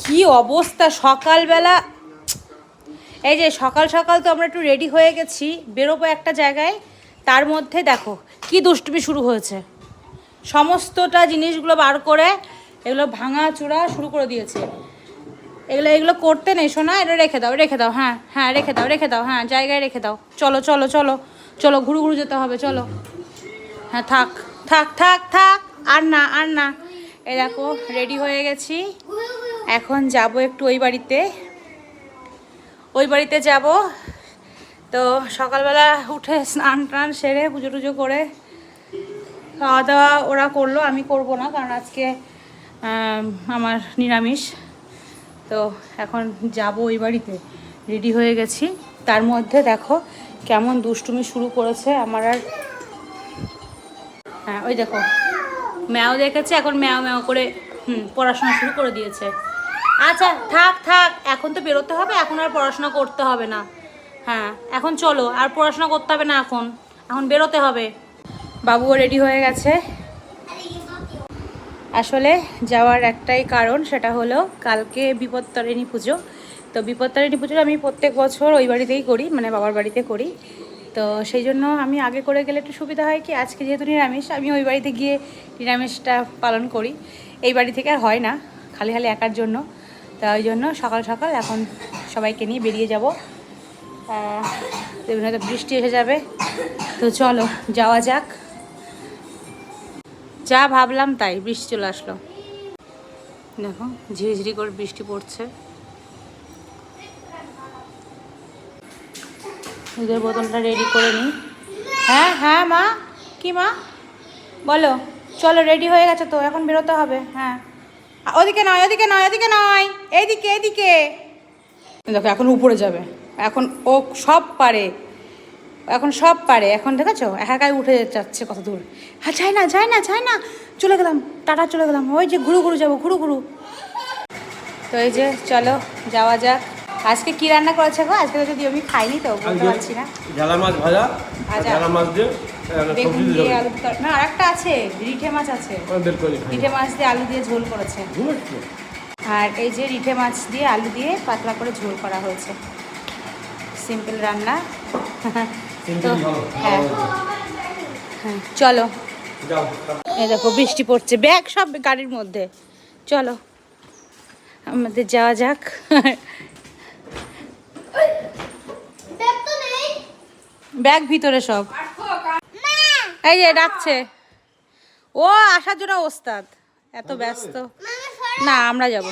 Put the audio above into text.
কি অবস্থা সকালবেলা। এই যে সকাল সকাল তো আমরা একটু রেডি হয়ে গেছি, বেরোবো একটা জায়গায়, তার মধ্যে দেখো কি দুষ্টুমি শুরু হয়েছে। সমস্তটা জিনিসগুলো বার করে এগুলো ভাঙা চূড়া শুরু করে দিয়েছে। এগুলো করতে নেই শোনা, এটা রেখে দাও, রেখে দাও, হ্যাঁ হ্যাঁ রেখে দাও, রেখে দাও, হ্যাঁ জায়গায় রেখে দাও। চলো চলো চলো চলো, ঘুরু ঘুরু যেতে হবে, চলো। হ্যাঁ থাক থাক থাক থাক, আর না আর না। এই দেখো রেডি হয়ে গেছি, এখন যাব একটু ওই বাড়িতে যাব। তো সকালবেলা উঠে স্নান টান সেরে পুজো টুজো করে খাওয়া দাওয়া ওরা করলো, আমি করব না, কারণ আজকে আমার নিরামিষ। তো এখন যাব ওই বাড়িতে, রেডি হয়ে গেছি। তার মধ্যে দেখো কেমন দুষ্টুমি শুরু করেছে আমার। আর হ্যাঁ ওই দেখো ম্যাও দেখেছে, এখন ম্যাও ম্যাও করে পড়াশোনা শুরু করে দিয়েছে। আচ্ছা থাক থাক, এখন তো বেরোতে হবে, এখন আর পড়াশোনা করতে হবে না। হ্যাঁ এখন চলো, আর পড়াশোনা করতে হবে না, এখন বেরোতে হবে। বাবুও রেডি হয়ে গেছে। আসলে যাওয়ার একটাই কারণ, সেটা হলো কালকে বিপত্তারিণী পুজো। তো বিপত্তারিণী পুজো আমি প্রত্যেক বছর ওই বাড়িতেই করি, মানে বাবার বাড়িতে করি। তো সেই জন্য আমি আগে করে গেলে একটু সুবিধা হয় কি, আজকে যেহেতু নিরামিষ, আমি ওই বাড়িতে গিয়ে নিরামিষটা পালন করি। এই বাড়ি থেকে আর হয় না, খালি খালি একার জন্য। তো ওই জন্য সকাল সকাল এখন সবাইকে নিয়ে বেরিয়ে যাব। হয়তো বৃষ্টি এসে যাবে, তো চলো যাওয়া যাক। যা ভাবলাম তাই, বৃষ্টি চলে আসলো। দেখো ঝিরিঝিরি করে বৃষ্টি পড়ছে। দুধের বোতলটা রেডি করে নিই। হ্যাঁ হ্যাঁ মা, কি মা বলো? চলো রেডি হয়ে গেছে তো, এখন বেরোতে হবে। হ্যাঁ ওদিকে নয়, ওদিকে নয়, ওদিকে নয়, এইদিকে এইদিকে। দেখো এখন উপরে যাবে, এখন ও সব পারে, এখন সব পারে। এখন দেখেছো একাই উঠে যাচ্ছে কত দূর। হ্যাঁ যায় না যায় না যায় না, চলে গেলাম, টাটা চলে গেলাম। ওই যে ঘুরু ঘুরু যাবো, ঘুরু ঘুরু। তো এই যে চলো যাওয়া যাক। আজকে কি রান্না করেছে গো? আজকে তো যদি আমি খাইনি, তো বলতে পারছি না। ঝালা মাছ ভাজা, ঝালা মাছ দিয়ে বেগুন দিয়ে আলু, না আরেকটা আছে, রিঠে মাছ আছে, রিঠে মাছ দিয়ে আলু দিয়ে ঝোল করেছে। আর এই যে রিঠে মাছ দিয়ে আলু দিয়ে পাতলা করে ঝোল করা হয়েছে, সিম্পল রান্না। তো হ্যাঁ হ্যাঁ চলো। এই দেখো বৃষ্টি পড়ছে, ব্যাগ সব গাড়ির মধ্যে, চলো আমাদের যাওয়া যাক। ব্যাগ ভিতরে সব, এই যে ডাকছে, ও আসার জন্য ওস্তাদ, এত ব্যস্ত। না আমরা যাবো।